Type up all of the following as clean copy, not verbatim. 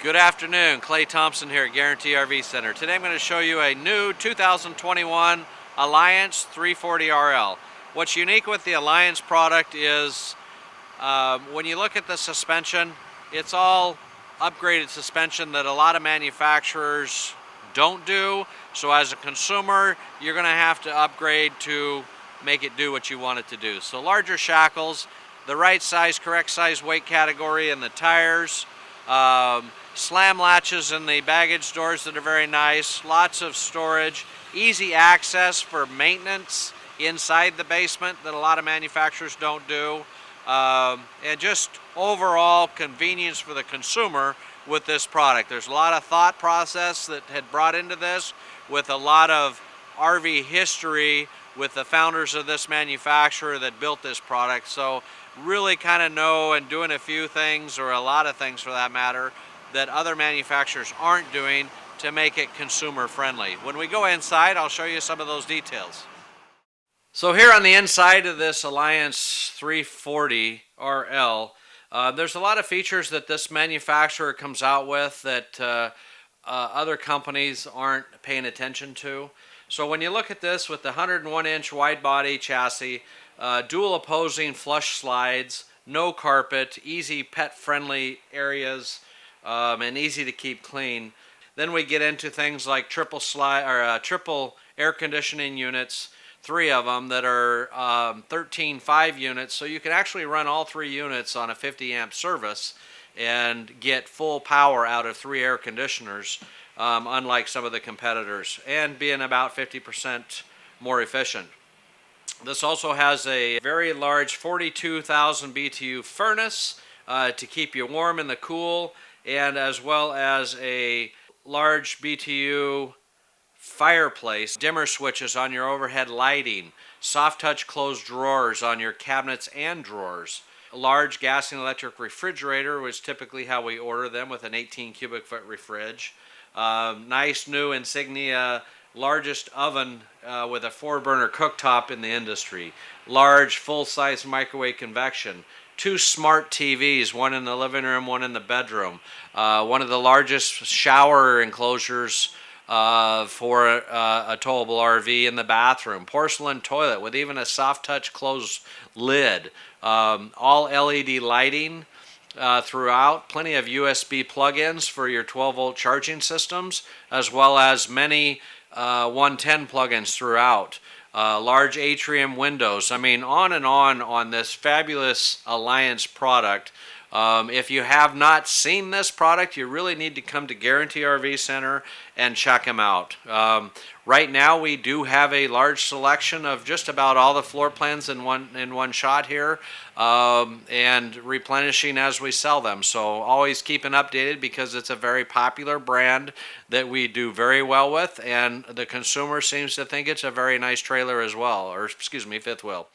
Good afternoon, Clay.Thompson here at Guaranty RV Center. Today I'm going to show you a new 2021 Alliance 340RL. What's unique with the Alliance product is when you look at the suspension, it's all upgraded suspension that a lot of manufacturers don't do. So as a consumer, you're going to have to upgrade to make it do what you want it to do. So larger shackles, the right size, correct size weight category in the tires, slam latches in the baggage doors that are very nice, lots of storage, easy access for maintenance inside the basement that a lot of manufacturers don't do, and just overall convenience for the consumer with this product. There's a lot of thought process that had brought into this with a lot of RV history with the founders of this manufacturer that built this product. So really kind of know and doing a few things, or a lot of things for that matter, that other manufacturers aren't doing to make it consumer friendly. When we go inside, I'll show you some of those details. So here on the inside of this Alliance 340RL, there's a lot of features that this manufacturer comes out with that other companies aren't paying attention to. So when you look at this with the 101-inch wide body chassis, dual opposing flush slides, no carpet, easy pet friendly areas, and easy to keep clean. Then we get into things like triple air conditioning units, 3 of them that are 13.5 units, so you can actually run all 3 units on a 50 amp service and get full power out of 3 air conditioners, unlike some of the competitors, and being about 50% more efficient. This also has a very large 42,000 BTU furnace to keep you warm in the cool, and as well as a large BTU fireplace, dimmer switches on your overhead lighting, soft touch closed drawers on your cabinets and drawers, a large gas and electric refrigerator, which is typically how we order them, with an 18 cubic foot refrige, nice new Insignia largest oven with a 4-burner cooktop in the industry, large full-size microwave convection, 2 smart TVs, one in the living room, one in the bedroom, one of the largest shower enclosures for a towable RV in the bathroom, porcelain toilet with even a soft touch closed lid, all LED lighting throughout, plenty of USB plug-ins for your 12-volt charging systems, as well as many 110 plugins throughout. Large atrium windows. I mean, on and on this fabulous Alliance product. If you have not seen this product, you really need to come to Guaranty RV Center and check them out. Right now we do have a large selection of just about all the floor plans in one shot here, and replenishing as we sell them. So always keeping updated, because it's a very popular brand that we do very well with, and the consumer seems to think it's a very nice trailer as well, or excuse me, fifth wheel.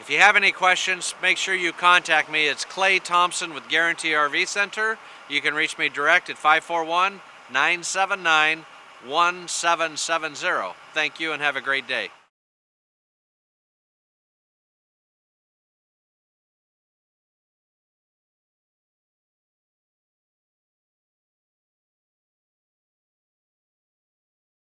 If you have any questions, make sure you contact me. It's Clay.Thompson with Guaranty RV Center. You can reach me direct at 541-979-1770. Thank you and have a great day.